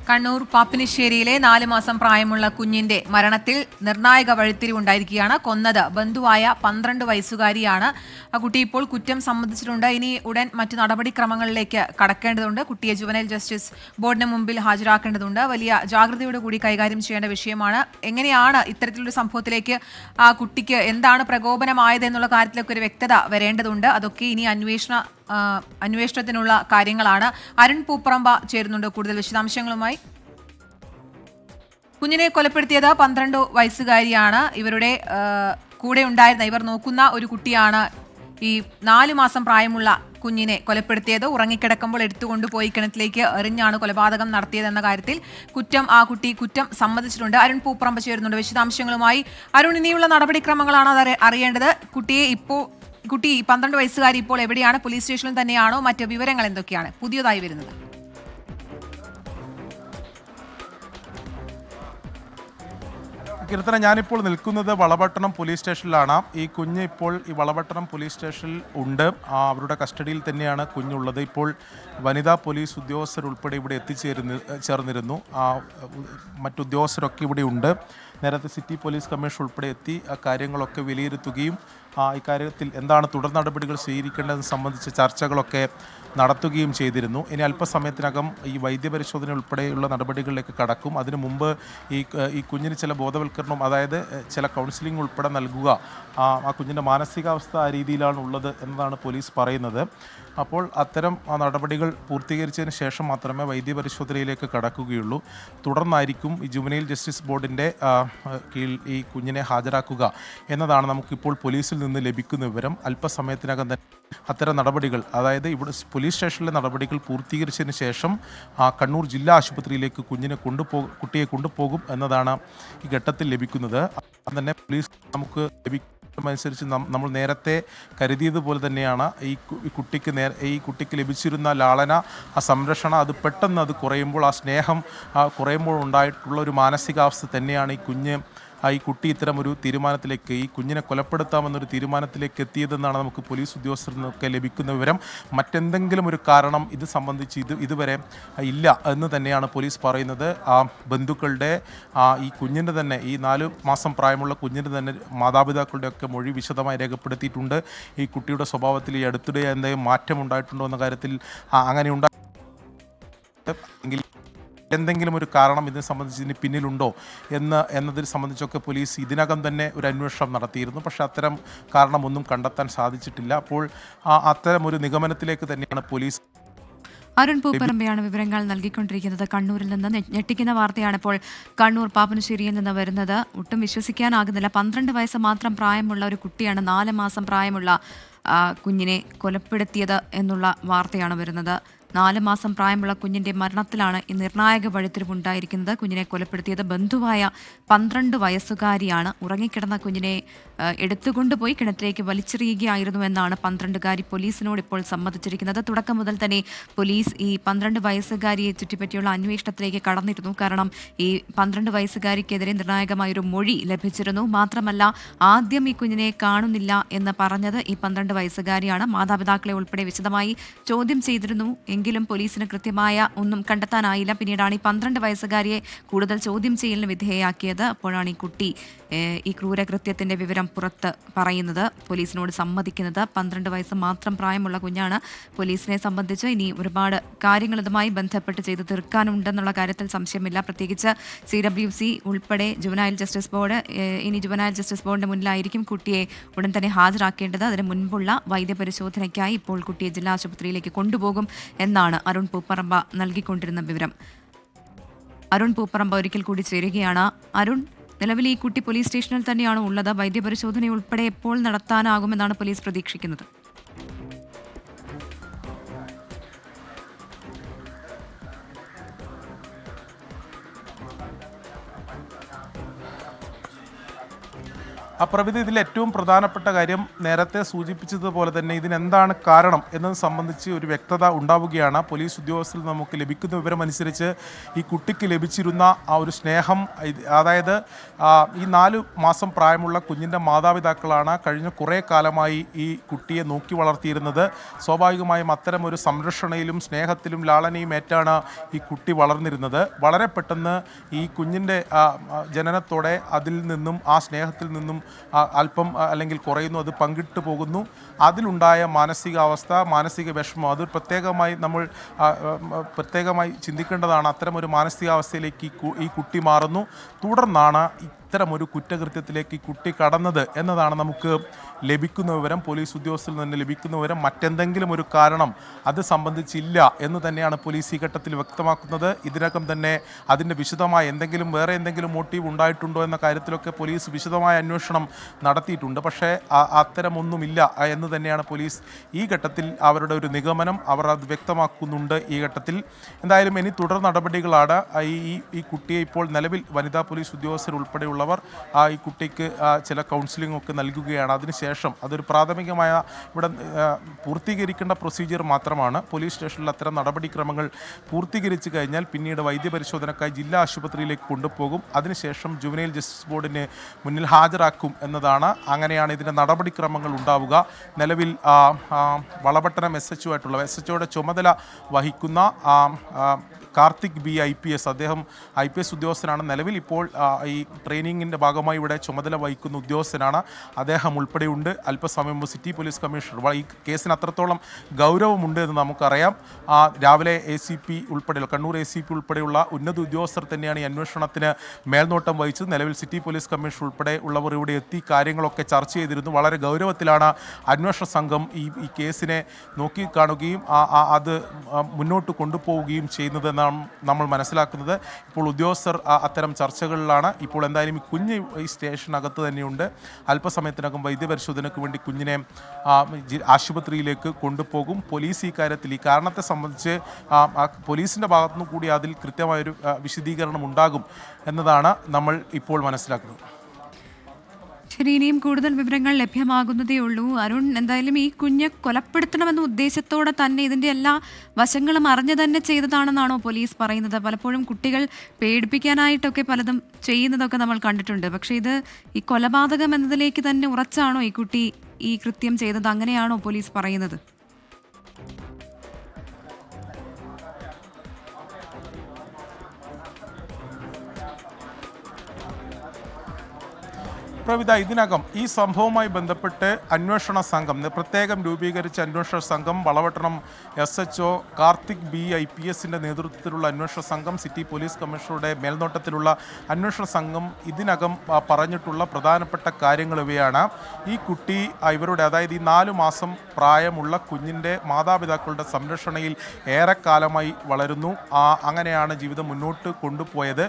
കണ്ണൂർ പാപ്പിനിശ്ശേരിയിലെ 4 മാസം പ്രായമുള്ള കുഞ്ഞിന്റെ മരണത്തിൽ നിർണായക വഴിത്തിരിവുണ്ടായിരിക്കുകയാണ്. കൊന്നത് ബന്ധുവായ 12 വയസ്സുകാരിയാണ്. ആ കുട്ടി ഇപ്പോൾ കുറ്റം സമ്മതിച്ചിട്ടുണ്ട്. ഇനി ഉടൻ മറ്റു നടപടിക്രമങ്ങളിലേക്ക് കടക്കേണ്ടതുണ്ട്. കുട്ടിയെ ജുവനൈൽ ജസ്റ്റിസ് ബോർഡിന് മുമ്പിൽ ഹാജരാക്കേണ്ടതുണ്ട്. വലിയ ജാഗ്രതയോടെ കൂടി കൈകാര്യം ചെയ്യേണ്ട വിഷയമാണ്. എങ്ങനെയാണ് ഇത്തരത്തിലൊരു സംഭവത്തിലേക്ക് ആ കുട്ടിക്ക് എന്താണ് പ്രകോപനമായത് എന്നുള്ള കാര്യത്തിലൊക്കെ ഒരു വ്യക്തത വരേണ്ടതുണ്ട്. അതൊക്കെ ഇനി അന്വേഷണത്തിനുള്ള കാര്യങ്ങളാണ്. അരുൺ പൂപ്പറമ്പ ചേരുന്നുണ്ട് കൂടുതൽ വിശദാംശങ്ങളുമായി. കുഞ്ഞിനെ കൊലപ്പെടുത്തിയത് 12 വയസ്സുകാരിയാണ്. ഇവരുടെ കൂടെ ഉണ്ടായിരുന്ന ഇവർ നോക്കുന്ന ഒരു കുട്ടിയാണ് ഈ 4 മാസം പ്രായമുള്ള കുഞ്ഞിനെ കൊലപ്പെടുത്തിയത്. ഉറങ്ങിക്കിടക്കുമ്പോൾ എടുത്തുകൊണ്ടുപോയി കിണറ്റിലേക്ക് എറിഞ്ഞാണ് കൊലപാതകം നടത്തിയതെന്ന കാര്യത്തിൽ ആ കുട്ടി കുറ്റം സമ്മതിച്ചിട്ടുണ്ട്. അരുൺ പൂപ്പറമ്പ ചേരുന്നുണ്ട് വിശദാംശങ്ങളുമായി. അരുൺ, ഇനിയുള്ള നടപടിക്രമങ്ങളാണ് അത് അറിയേണ്ടത്. കുട്ടി 12 വയസ്സുകാരി ഇപ്പോൾ എവിടെയാണ്? പോലീസ് സ്റ്റേഷനിൽ തന്നെയാണോ? മറ്റ് വിവരങ്ങൾ എന്തൊക്കെയാണ് പുതിയതായി വരുന്നത്? കീർത്തന, ഞാനിപ്പോൾ നിൽക്കുന്നത് വളപട്ടണം പോലീസ് സ്റ്റേഷനിലാണ്. ഈ കുഞ്ഞ് ഇപ്പോൾ ഈ വളപട്ടണം പോലീസ് സ്റ്റേഷനിൽ ഉണ്ട്. അവരുടെ കസ്റ്റഡിയിൽ തന്നെയാണ് കുഞ്ഞുള്ളത്. ഇപ്പോൾ വനിതാ പോലീസ് ഉദ്യോഗസ്ഥരുൾപ്പെടെ ഇവിടെ ചേർന്നിരുന്നു. മറ്റുദ്യോഗസ്ഥരൊക്കെ ഇവിടെ ഉണ്ട്. നേരത്തെ സിറ്റി പോലീസ് കമ്മീഷൻ ഉൾപ്പെടെ എത്തി കാര്യങ്ങളൊക്കെ വിലയിരുത്തുകയും ഇക്കാര്യത്തിൽ എന്താണ് തുടർ നടപടികൾ സ്വീകരിക്കേണ്ടതെന്ന് സംബന്ധിച്ച ചർച്ചകളൊക്കെ നടത്തുകയും ചെയ്തിരുന്നു. ഇനി അല്പസമയത്തിനകം ഈ വൈദ്യപരിശോധന ഉൾപ്പെടെയുള്ള നടപടികളിലേക്ക് കടക്കും. അതിനു മുമ്പ് ഈ കുഞ്ഞിന് ചില ബോധവൽക്കരണം, അതായത് ചില കൗൺസിലിംഗ് ഉൾപ്പെടെ നൽകുക. ആ കുഞ്ഞിൻ്റെ മാനസികാവസ്ഥ ആ രീതിയിലാണ് ഉള്ളത് എന്നതാണ് പോലീസ് പറയുന്നത്. അപ്പോൾ അത്തരം നടപടികൾ പൂർത്തീകരിച്ചതിന് ശേഷം മാത്രമേ വൈദ്യപരിശോധനയിലേക്ക് കടക്കുകയുള്ളൂ. തുടർന്നായിരിക്കും ഈ ജുവനൈൽ ജസ്റ്റിസ് ബോർഡിൻ്റെ കീഴിൽ ഈ കുഞ്ഞിനെ ഹാജരാക്കുക എന്നതാണ് നമുക്കിപ്പോൾ പോലീസിൽ നിന്ന് ലഭിക്കുന്ന വിവരം. അല്പസമയത്തിനകം തന്നെ അത്തരം നടപടികൾ, അതായത് ഇവിടെ പോലീസ് സ്റ്റേഷനിലെ നടപടികൾ പൂർത്തീകരിച്ചതിന് ശേഷം കണ്ണൂർ ജില്ലാ ആശുപത്രിയിലേക്ക് കുട്ടിയെ കൊണ്ടുപോകും എന്നതാണ് ഈ ഘട്ടത്തിൽ ലഭിക്കുന്നത്. തന്നെ പോലീസ് നമുക്ക് അനുസരിച്ച് നമ്മൾ നേരത്തെ കരുതിയതുപോലെ തന്നെയാണ് ഈ കുട്ടിക്ക് ലഭിച്ചിരുന്ന ലാളന, സംരക്ഷണം, അത് പെട്ടെന്ന് അത് കുറയുമ്പോൾ, ആ സ്നേഹം കുറയുമ്പോൾ ഉണ്ടായിട്ടുള്ള ഒരു മാനസികാവസ്ഥ തന്നെയാണ് ഈ കുട്ടി ഇത്തരം ഒരു തീരുമാനത്തിലേക്ക്, ഈ കുഞ്ഞിനെ കൊലപ്പെടുത്താമെന്നൊരു തീരുമാനത്തിലേക്ക് എത്തിയതെന്നാണ് നമുക്ക് പോലീസ് ഉദ്യോഗസ്ഥരിൽ നിന്നൊക്കെ ലഭിക്കുന്ന വിവരം. മറ്റെന്തെങ്കിലും ഒരു കാരണം ഇത് സംബന്ധിച്ച് ഇതുവരെ ഇല്ല എന്ന് തന്നെയാണ് പോലീസ് പറയുന്നത്. ബന്ധുക്കളുടെ ഈ കുഞ്ഞിൻ്റെ തന്നെ, ഈ 4 മാസം പ്രായമുള്ള കുഞ്ഞിൻ്റെ തന്നെ മാതാപിതാക്കളുടെ ഒക്കെ മൊഴി വിശദമായി രേഖപ്പെടുത്തിയിട്ടുണ്ട്. ഈ കുട്ടിയുടെ സ്വഭാവത്തിൽ ഈ അടുത്തിടെ എന്തെങ്കിലും മാറ്റം ഉണ്ടായിട്ടുണ്ടോ എന്ന കാര്യത്തിൽ അങ്ങനെ ഉണ്ടായെങ്കിൽ എന്തെങ്കിലും ഒരു കാരണം ഇതിനെ സംബന്ധിച്ച് ഇതിന് പിന്നിലുണ്ടോ എന്നതിനെ സംബന്ധിച്ചൊക്കെ പോലീസ് ഇതിനകം തന്നെ ഒരു അന്വേഷണം നടത്തിയിരുന്നു. പക്ഷേ അത്തരം കാരണമൊന്നും കണ്ടെത്താൻ സാധിച്ചിട്ടില്ല. അപ്പോൾ അത്തരം ഒരു നിഗമനത്തിലേക്ക് തന്നെയാണ് പോലീസ്. അരുൺ പൂപ്പറമ്പയാണ് വിവരങ്ങൾ നൽകിക്കൊണ്ടിരിക്കുന്നത്. കണ്ണൂരിൽ നിന്ന് ഞെട്ടിക്കുന്ന വാർത്തയാണ് ഇപ്പോൾ കണ്ണൂർ പാപ്പനശ്ശേരിയിൽ നിന്ന് വരുന്നത്. ഒട്ടും വിശ്വസിക്കാനാകുന്നില്ല. 12 വയസ്സ് മാത്രം പ്രായമുള്ള ഒരു കുട്ടിയാണ് 4 മാസം പ്രായമുള്ള കുഞ്ഞിനെ കൊലപ്പെടുത്തിയത് എന്നുള്ള വാർത്തയാണ് വരുന്നത്. 4 മാസം പ്രായമുള്ള കുഞ്ഞിന്റെ മരണത്തിലാണ് ഈ നിർണായക വഴിത്തിരിവുണ്ടായിരിക്കുന്നത്. കുഞ്ഞിനെ കൊലപ്പെടുത്തിയത് ബന്ധുവായ 12 വയസ്സുകാരിയാണ്. ഉറങ്ങിക്കിടന്ന കുഞ്ഞിനെ എടുത്തുകൊണ്ടുപോയി കിണറ്റിലേക്ക് വലിച്ചെറിയുകയായിരുന്നു എന്നാണ് 12കാരി പോലീസിനോട് ഇപ്പോൾ സമ്മതിച്ചിരിക്കുന്നത്. തുടക്കം മുതൽ തന്നെ പോലീസ് ഈ 12 വയസ്സുകാരിയെ ചുറ്റിപ്പറ്റിയുള്ള അന്വേഷണത്തിലേക്ക് കടന്നിരുന്നു. കാരണം ഈ 12 വയസ്സുകാരിക്കെതിരെ നിർണായകമായൊരു മൊഴി ലഭിച്ചിരുന്നു. മാത്രമല്ല, ആദ്യം ഈ കുഞ്ഞിനെ കാണുന്നില്ല എന്ന് പറഞ്ഞത് ഈ 12 വയസ്സുകാരിയാണ്. മാതാപിതാക്കളെ ഉൾപ്പെടെ വിശദമായി ചോദ്യം ചെയ്തിരുന്നു. എങ്കിലും പോലീസിന് കൃത്യമായ ഒന്നും കണ്ടെത്താനായില്ല. പിന്നീടാണ് ഈ 12 വയസ്സുകാരിയെ കൂടുതൽ ചോദ്യം ചെയ്യലിന് വിധേയയാക്കിയത്. അപ്പോഴാണ് ഈ കുട്ടി ഈ ക്രൂരകൃത്യത്തിന്റെ വിവരം പുറത്ത് പറയുന്നത്, പോലീസിനോട് സമ്മതിക്കുന്നത്. 12 വയസ്സ് മാത്രം പ്രായമുള്ള കുഞ്ഞാണ്. പോലീസിനെ സംബന്ധിച്ച് ഇനി ഒരുപാട് കാര്യങ്ങൾ ഇതുമായി ബന്ധപ്പെട്ട് ചെയ്ത് തീർക്കാനുണ്ടെന്നുള്ള കാര്യത്തിൽ സംശയമില്ല. പ്രത്യേകിച്ച് CWC ഉൾപ്പെടെ ജുവനൈൽ ജസ്റ്റിസ് ബോർഡ്, ഇനി ജുവനൈൽ ജസ്റ്റിസ് ബോർഡിന്റെ മുന്നിലായിരിക്കും കുട്ടിയെ ഉടൻ തന്നെ ഹാജരാക്കേണ്ടത്. അതിന് മുൻപുള്ള വൈദ്യപരിശോധനയ്ക്കായി ഇപ്പോൾ കുട്ടിയെ ജില്ലാ ആശുപത്രിയിലേക്ക് കൊണ്ടുപോകും എന്നാണ് അരുൺ പൂപ്പറമ്പ നൽകിക്കൊണ്ടിരുന്ന വിവരം. അരുൺ പൂപ്പറമ്പ ഒരിക്കൽ കൂടി ചേരുകയാണ്. അരുൺ, നിലവിൽ ഈ കുട്ടി പോലീസ് സ്റ്റേഷനിൽ തന്നെയാണ് ഉള്ളത്. വൈദ്യപരിശോധന ഉൾപ്പെടെ എപ്പോൾ നടത്താനാകുമെന്നാണ് പോലീസ് പ്രതീക്ഷിക്കുന്നത്? പ്രവിധി ഇതിൽ ഏറ്റവും പ്രധാനപ്പെട്ട കാര്യം നേരത്തെ സൂചിപ്പിച്ചതുപോലെ തന്നെ ഇതിനെന്താണ് കാരണം എന്നത് സംബന്ധിച്ച് ഒരു വ്യക്തത ഉണ്ടാവുകയാണ്. പോലീസ് ഉദ്യോഗസ്ഥരിൽ നമുക്ക് ലഭിക്കുന്ന വിവരമനുസരിച്ച് ഈ കുട്ടിക്ക് ലഭിച്ചിരുന്ന ആ ഒരു സ്നേഹം, അതായത് ഈ 4 മാസം പ്രായമുള്ള കുഞ്ഞിൻ്റെ മാതാപിതാക്കളാണ് കഴിഞ്ഞ കുറേ കാലമായി ഈ കുട്ടിയെ നോക്കി വളർത്തിയിരുന്നത്. സ്വാഭാവികമായും അത്തരമൊരു സംരക്ഷണയിലും സ്നേഹത്തിലും ലാളനയും ഏറ്റാണ് ഈ കുട്ടി വളർന്നിരുന്നത്. വളരെ പെട്ടെന്ന് ഈ കുഞ്ഞിൻ്റെ ജനനത്തോടെ അതിൽ നിന്നും ആ സ്നേഹത്തിൽ നിന്നും അല്പം അല്ലെങ്കിൽ കുറയുന്നു, അത് പങ്കിട്ട് പോകുന്നു. അതിലുണ്ടായ മാനസിക വിഷമം അത് പ്രത്യേകമായി ചിന്തിക്കേണ്ടതാണ്. അത്തരമൊരു മാനസികാവസ്ഥയിലേക്ക് ഈ കുട്ടി മാറുന്നു. തുടർന്നാണ് ഇത്തരമൊരു കുറ്റകൃത്യത്തിലേക്ക് ഈ കുട്ടി കടന്നത് എന്നതാണ് നമുക്ക് ലഭിക്കുന്ന വിവരം. പോലീസ് ഉദ്യോഗസ്ഥരിൽ നിന്ന് ലഭിക്കുന്ന വിവരം. മറ്റെന്തെങ്കിലും ഒരു കാരണം അത് സംബന്ധിച്ചില്ല എന്ന് തന്നെയാണ് പോലീസ് ഈ ഘട്ടത്തിൽ വ്യക്തമാക്കുന്നത്. ഇതിനകം തന്നെ അതിൻ്റെ വിശദമായ വേറെ എന്തെങ്കിലും മോട്ടീവ് ഉണ്ടായിട്ടുണ്ടോ എന്ന കാര്യത്തിലൊക്കെ പോലീസ് വിശദമായ അന്വേഷണം നടത്തിയിട്ടുണ്ട്. പക്ഷേ അത്തരമൊന്നുമില്ല എന്ന് തന്നെയാണ് പോലീസ് ഈ ഘട്ടത്തിൽ അവരുടെ ഒരു നിഗമനം. അവർ അത് വ്യക്തമാക്കുന്നുണ്ട് ഈ ഘട്ടത്തിൽ. എന്തായാലും ഇനി തുടർ നടപടികളാണ്. ഈ കുട്ടിയെ ഇപ്പോൾ നിലവിൽ വനിതാ പോലീസ് ഉദ്യോഗസ്ഥർ ഉൾപ്പെടെയുള്ളവർ ഈ കുട്ടിക്ക് ചില കൗൺസിലിംഗ് ഒക്കെ നൽകുകയാണ്. അതിനുശേഷം അതൊരു പ്രാഥമികമായ ഇവിടെ പൂർത്തീകരിക്കേണ്ട പ്രൊസീജിയർ മാത്രമാണ്. പോലീസ് സ്റ്റേഷനിൽ അത്തരം നടപടിക്രമങ്ങൾ പൂർത്തീകരിച്ചു കഴിഞ്ഞാൽ പിന്നീട് വൈദ്യപരിശോധനക്കായി ജില്ലാ ആശുപത്രിയിലേക്ക് കൊണ്ടുപോകും. അതിനുശേഷം ജുവനൈൽ ജസ്റ്റിസ് ബോർഡിന് മുന്നിൽ ഹാജരാക്കും എന്നതാണ്. അങ്ങനെയാണ് ഇതിൻ്റെ നടപടിക്രമങ്ങൾ ഉണ്ടാവുക. നിലവിൽ വളപട്ടണം SHOയുടെ ചുമതല വഹിക്കുന്ന കാർത്തിക് B IPS, അദ്ദേഹം IPS ഉദ്യോഗസ്ഥനാണ്. നിലവിൽ ഇപ്പോൾ ഈ ട്രെയിനിങ്ങിൻ്റെ ഭാഗമായി ഇവിടെ ചുമതല വഹിക്കുന്ന ഉദ്യോഗസ്ഥനാണ്. അദ്ദേഹം ഉൾപ്പെടെയുണ്ട്. അല്പസമയം മുമ്പ് സിറ്റി പോലീസ് കമ്മീഷണർ, ഈ കേസിന് അത്രത്തോളം ഗൗരവമുണ്ട് എന്ന് നമുക്കറിയാം. രാവിലെ ACP ഉൾപ്പെടെയുള്ള കണ്ണൂർ ACP ഉൾപ്പെടെയുള്ള ഉന്നത ഉദ്യോഗസ്ഥർ തന്നെയാണ് ഈ അന്വേഷണത്തിന് മേൽനോട്ടം വഹിച്ചത്. നിലവിൽ സിറ്റി പോലീസ് കമ്മീഷണർ ഉൾപ്പെടെ ഉള്ളവർ ഇവിടെ എത്തി കാര്യങ്ങളൊക്കെ ചർച്ച ചെയ്തിരുന്നു. വളരെ ഗൗരവത്തിലാണ് അന്വേഷണ സംഘം ഈ കേസിനെ നോക്കിക്കാണുകയും അത് മുന്നോട്ട് കൊണ്ടുപോവുകയും ചെയ്യുന്നതെന്നാണ് നമ്മൾ മനസ്സിലാക്കുന്നത്. ഇപ്പോൾ ഉദ്യോഗസ്ഥർ അത്തരം ചർച്ചകളിലാണ്. ഇപ്പോൾ എന്തായാലും ഈ കുഞ്ഞ് ഈ സ്റ്റേഷനകത്ത് തന്നെയുണ്ട്. അല്പസമയത്തിനകം വൈദ്യപരിശോധനയ്ക്ക് വേണ്ടി കുഞ്ഞിനെ ആശുപത്രിയിലേക്ക് കൊണ്ടുപോകും. പോലീസ് ഈ കാര്യത്തിൽ ഈ കാരണത്തെ സംബന്ധിച്ച് പോലീസിൻ്റെ ഭാഗത്തുനിന്ന് കൂടി അതിൽ കൃത്യമായൊരു വിശദീകരണം ഉണ്ടാകും എന്നതാണ് നമ്മൾ ഇപ്പോൾ മനസ്സിലാക്കുന്നത്. ശരി, ഇനിയും കൂടുതൽ വിവരങ്ങൾ ലഭ്യമാകുന്നതേ ഉള്ളൂ. അരുൺ, എന്തായാലും ഈ കുഞ്ഞ് കൊലപ്പെടുത്തണമെന്ന ഉദ്ദേശത്തോടെ തന്നെ ഇതിൻ്റെ എല്ലാ വശങ്ങളും അറിഞ്ഞു തന്നെ ചെയ്തതാണെന്നാണോ പോലീസ് പറയുന്നത്? പലപ്പോഴും കുട്ടികൾ പേടിപ്പിക്കാനായിട്ടൊക്കെ പലതും ചെയ്യുന്നതൊക്കെ നമ്മൾ കണ്ടിട്ടുണ്ട്. പക്ഷേ ഇത് ഈ കൊലപാതകം എന്നതിലേക്ക് തന്നെ ഉറച്ചാണോ ഈ കുട്ടി ഈ കൃത്യം ചെയ്തത്? അങ്ങനെയാണോ പോലീസ് പറയുന്നത്? പ്രവിധ, ഇതിനകം ഈ സംഭവവുമായി ബന്ധപ്പെട്ട് അന്വേഷണ സംഘം, പ്രത്യേകം രൂപീകരിച്ച അന്വേഷണ സംഘം, വളപട്ടണം SHO കാർത്തിക് B IPSൻ്റെ നേതൃത്വത്തിലുള്ള അന്വേഷണ സംഘം, സിറ്റി പോലീസ് കമ്മീഷണറുടെ മേൽനോട്ടത്തിലുള്ള അന്വേഷണ സംഘം ഇതിനകം പറഞ്ഞിട്ടുള്ള പ്രധാനപ്പെട്ട കാര്യങ്ങൾ ഇവയാണ്. ഈ കുട്ടി ഇവരുടെ, അതായത് ഈ 4 മാസം പ്രായമുള്ള കുഞ്ഞിൻ്റെ മാതാപിതാക്കളുടെ സംരക്ഷണയിൽ ഏറെക്കാലമായി വളരുന്നു. അങ്ങനെയാണ് ജീവിതം മുന്നോട്ട് കൊണ്ടുപോയത്.